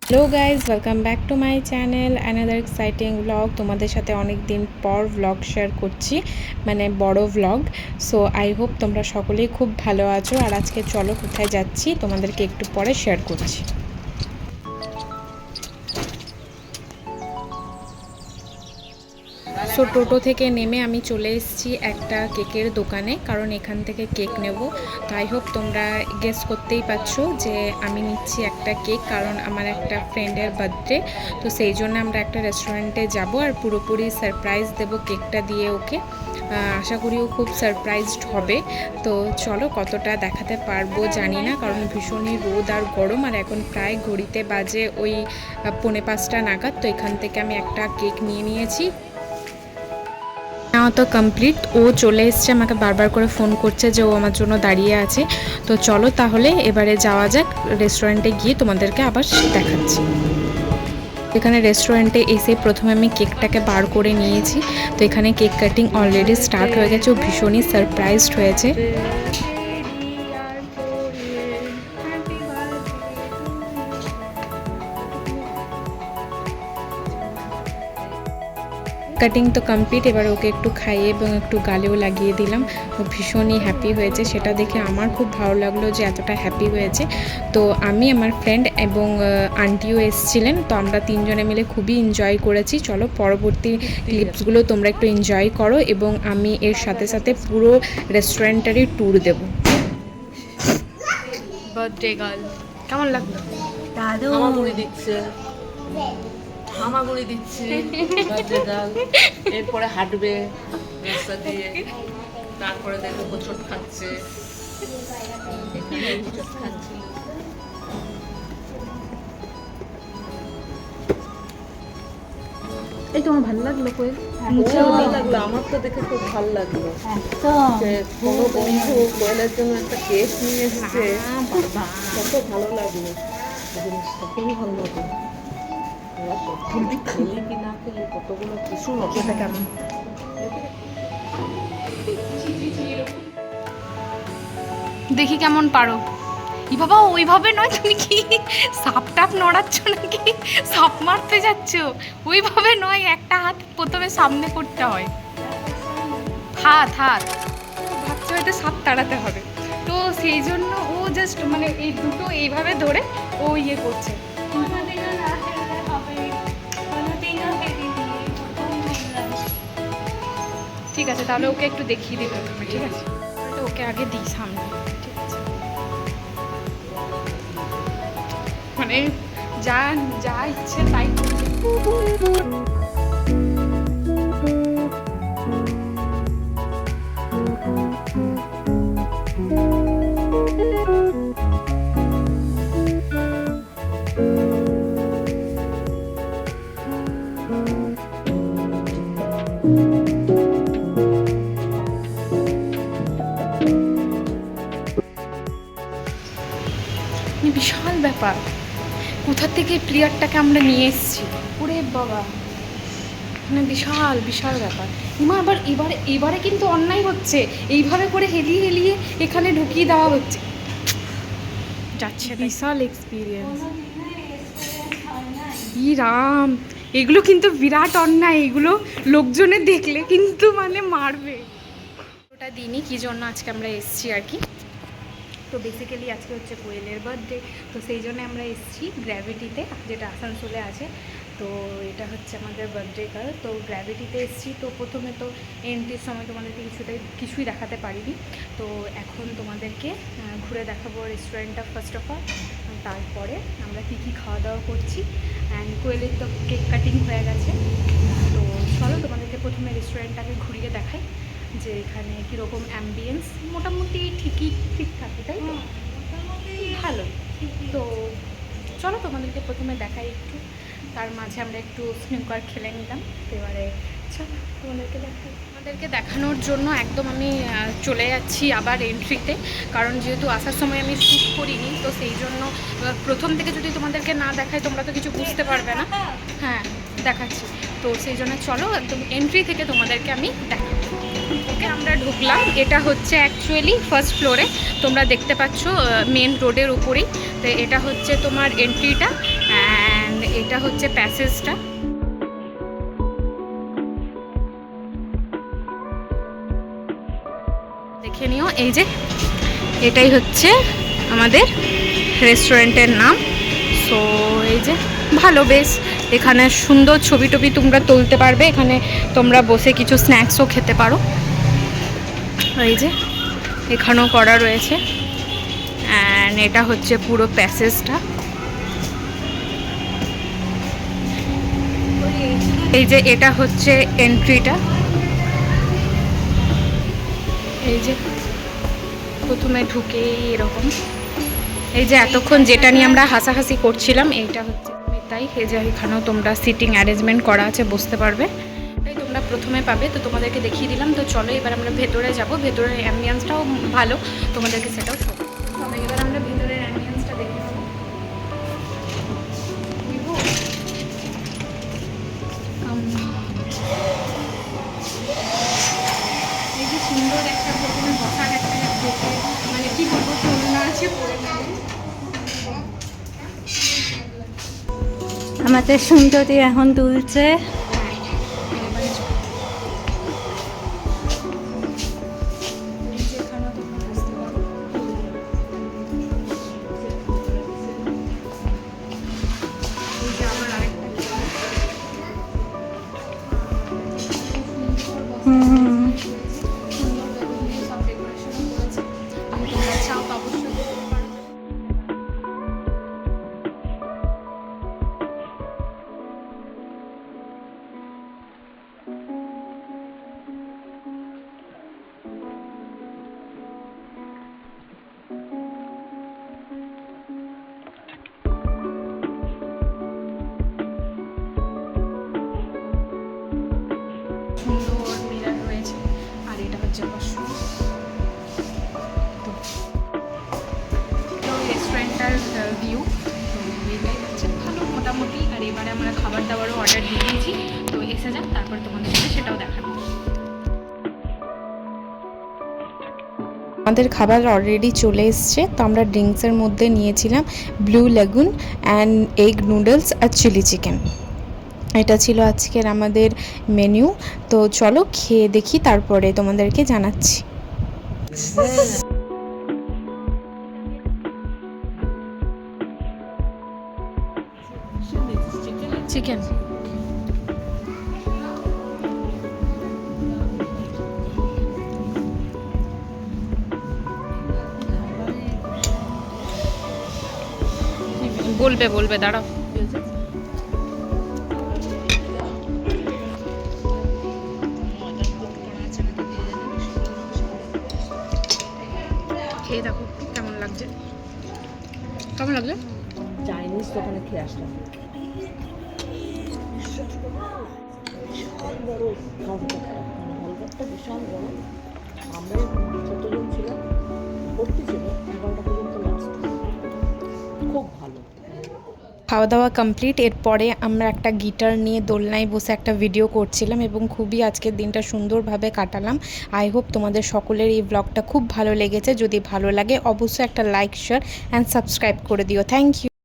Hello guys, welcome back to my channel, another exciting blog. তোমাদের সাথে অনেক দিন পর ব্লগ শেয়ার করছি, মানে বড় ব্লগ। সো আই হোপ তোমরা সকলেই খুব ভালো আছো। আর আজকে চলো কোথায় যাচ্ছি তোমাদেরকে একটু পরে শেয়ার করছি। সো টোটো থেকে নেমে আমি চলে এসেছি একটা কেকের দোকানে, কারণ এখান থেকে কেক নেব। তো আই হোপ তোমরা গেস করতেই পারছো যে আমি নিচ্ছি একটা কেক, কারণ আমার একটা ফ্রেন্ডের বার্থডে। তো সেই জন্য আমরা একটা রেস্টুরেন্টে যাব আর পুরোপুরি সারপ্রাইজ দেব কেকটা দিয়ে ওকে। আশা করি ও খুব সারপ্রাইজড হবে। তো চলো, কতটা দেখাতে পারবো জানি না, কারণ ভীষণই রোদ আর গরম। আর এখন প্রায় ঘড়িতে বাজে ওই 4:45 নাগাদ। তো এখান থেকে আমি একটা কেক নিয়ে নিয়েছি। তো কমপ্লিট, ও চলে এসছে, আমাকে বারবার করে ফোন করছে যে ও আমার জন্য দাঁড়িয়ে আছে। তো চলো তাহলে এবারে যাওয়া যাক, রেস্টুরেন্টে গিয়ে তোমাদেরকে আবার দেখাচ্ছি। এখানে রেস্টুরেন্টে এসে প্রথমে আমি কেকটাকে বার করে নিয়েছি। তো এখানে কেক কাটিং অলরেডি স্টার্ট হয়ে গেছে। ও ভীষণই সারপ্রাইজড হয়েছে। কাটিং তো কমপ্লিট, এবার ওকে একটু খাইয়ে এবং একটু গালেও লাগিয়ে দিলাম। ও ভীষণই হ্যাপি হয়েছে, সেটা দেখে আমার খুব ভালো লাগলো যে এতটা হ্যাপি হয়েছে। তো আমি, আমার ফ্রেন্ড এবং আন্টিও এসেছিলেন। তো আমরা তিনজনে মিলে খুবই এনজয় করেছি। চলো পরবর্তী ক্লিপসগুলো তোমরা একটু এনজয় করো, এবং আমি এর সাথে সাথে পুরো রেস্টুরেন্টেরই ট্যুর দেবো। বার্থডে গার্ল কেমন লাগলো? দাদু হামাগুড়ি দিচ্ছে, হামাগুড়ি দিচ্ছে বার্থডে গার্ল। এরপরে হাঁটবে রাস্তা দিয়ে, তারপরে দেখো হোঁচট খাচ্ছে, এখানে হোঁচট খাচ্ছিল। এই তোমার ভালো লাগলো কোয়েল? ভালো লাগলো, আমার তো দেখে খুব ভালো লাগলো যে কোনো বন্ধু কোয়েলের জন্য একটা কেক নিয়ে এসেছে। কত ভালো লাগলো জিনিসটা, খুবই ভালো লাগলো। খেলি কি না খেলি, কতগুলো কিছু নষ্ট কেমন। দেখি কেমন পারো। ই বাবা, ওইভাবে নয়, তুমি কি সাপ টাপ নড়াচ্ছ নাকি? সাপ মারতে যাচ্ছ? ওইভাবে নয়, একটা হাত প্রথমে সামনে করতে হয়। হাত হাত ভাবছে হয়তো সাপ তাড়াতে হবে, তো সেই জন্য ও জাস্ট মানে এই দুটো এইভাবে ধরে ও ইয়ে করছে। ঠিক আছে, তাহলে ওকে একটু দেখিয়ে দিতে হবে। ঠিক আছে, তো ওকে আগে দিই সামনে। ঠিক আছে, মানে যা যা ইচ্ছে তাই বিশাল ব্যাপার। কোথা থেকে প্লেয়ারটাকে আমরা নিয়ে এসেছি, ওরে বাবা, মানে বিশাল বিশাল ব্যাপার। ইমা আবার এবারে কিন্তু অন্যায় হচ্ছে, এইভাবে করে হেলিয়ে হেলিয়ে এখানে ঢুকিয়ে দেওয়া হচ্ছে। যাচ্ছে বিশাল এক্সপিরিয়েন্স। ই রাম, এগুলো কিন্তু বিরাট অন্যায়, এগুলো লোকজনে দেখলে কিন্তু মানে মারবে। ওটা দিনই কি জন্য আজকে আমরা এসেছি আর কি। তো বেসিক্যালি আজকে হচ্ছে কোয়েলের বার্থডে, তো সেই জন্য আমরা এসেছি গ্র্যাভিটিতে, যেটা আসানসোলে আছে। তো এটা হচ্ছে আমাদের বার্থডে গার্ল। তো গ্র্যাভিটিতে এসেছি। তো প্রথমে তো এন্ট্রির সময় তোমাদেরকে কিছুই দেখাতে পারিনি। তো এখন তোমাদেরকে ঘুরে দেখাবো রেস্টুরেন্টটা ফার্স্ট অফ অল। তারপরে আমরা কী কী খাওয়া দাওয়া করছি। অ্যান্ড কোয়েলের তো কেক কাটিং হয়ে গেছে। তো চলো তোমাদেরকে প্রথমে রেস্টুরেন্টটাকে ঘুরিয়ে দেখাই যে এখানে কীরকম অ্যাম্বিয়েন্স। মোটামুটি ঠিকঠাক, তাই তো ভালোই। তো চলো তোমাদেরকে প্রথমে দেখাই একটু, তার মাঝে আমরা একটু স্নিকার খেলে নিলাম। এবারে চলো তোমাদেরকে দেখানোর জন্য একদম আমি চলে যাচ্ছি আবার এন্ট্রিতে, কারণ যেহেতু আসার সময় আমি শ্যুট করিনি, তো সেই জন্য প্রথম থেকে যদি তোমাদেরকে না দেখাই তোমরা তো কিছু বুঝতে পারবে না। হ্যাঁ, দেখাচ্ছি। তো সেই জন্য চলো একদম এন্ট্রি থেকে তোমাদেরকে আমি দেখাবো। ওকে, আমরা ঢুকলাম। এটা হচ্ছে অ্যাকচুয়ালি ফার্স্ট ফ্লোরে, তোমরা দেখতে পাচ্ছ মেন রোডের উপরেই। তো এটা হচ্ছে তোমার এন্ট্রিটা। এটা হচ্ছে প্যাসেজটা। দেখে নিও, এই যে এটাই হচ্ছে আমাদের রেস্টুরেন্টের নাম। সো এই যে ভালো, বেশ এখানে সুন্দর ছবি টবি তোমরা তুলতে পারবে, এখানে তোমরা বসে কিছু স্ন্যাক্সও খেতে পারো। এই যে এখানেও করা রয়েছে। অ্যান্ড এটা হচ্ছে পুরো প্যাসেজটা। এই যে এটা হচ্ছে এন্ট্রিটা। এই যে প্রথমে ঢুকেই এরকম, এই যে এতক্ষণ যেটা নিয়ে আমরা হাসাহাসি করছিলাম এইটা হচ্ছে তাই। এই যে এখানেও তোমরা সিটিং অ্যারেঞ্জমেন্ট করা আছে, বসতে পারবে, তাই তোমরা প্রথমে পাবে। তো তোমাদেরকে দেখিয়ে দিলাম। তো চলো এবার আমরা ভেতরে যাব, ভেতরের অ্যাম্বিয়েন্সটাও ভালো, তোমাদেরকে সেটাও শোনো। তবে এবার আমরা ভেতরের অ্যাম্বিয়েন্সটা দেখে নেবো। এই যে সুন্দর একটা প্রথমে বসার একটা দেখে, মানে কি বলবো, দোলনা আছে পরে আমাদের সুন্দরী এখন দুলছে। সুন্দর মিরার রয়েছে। আর এটা হচ্ছে ওয়াশরুম। তো রেস্টুরেন্টটার ভিউ তো এটাই হচ্ছে ভালো মোটামুটি। আর এবারে আমরা খাবার দাবারও অর্ডার দিয়ে দিয়েছি, তো এসে যাক, তারপর তোমাদের সাথে সেটাও দেখাবো। আমাদের খাবার অলরেডি চলে এসছে। তো আমরা ড্রিঙ্কসের মধ্যে নিয়েছিলাম blue lagoon and egg noodles আর চিলি চিকেন। এটা ছিল আজকের আমাদের মেনু। তো চলো খেয়ে দেখি, তারপরে তোমাদেরকে জানাচ্ছি। চিকেন বলবে দাঁড়াও। খেয়ে দেখো কেমন লাগছে, কেমন লাগছে। চাইনিজ দোকানে খেয়ে আসলাম, বড় হলঘরটা বিশাল বড়। আমরা যতজন ছিলাম ভর্তি ছিল, 11টা পর্যন্ত লাস্ট। খুব ভালো। খাওয়া দাওয়া কমপ্লিট। এরপরে আমরা একটা গিটার নিয়ে দোলনায় বসে একটা ভিডিও করছিলাম এবং খুবই আজকের দিনটা সুন্দরভাবে কাটালাম। আই হোপ তোমাদের সকলের এই ব্লগটা খুব ভালো লেগেছে। যদি ভালো লাগে অবশ্যই একটা লাইক, শেয়ার অ্যান্ড সাবস্ক্রাইব করে দিও। Thank you.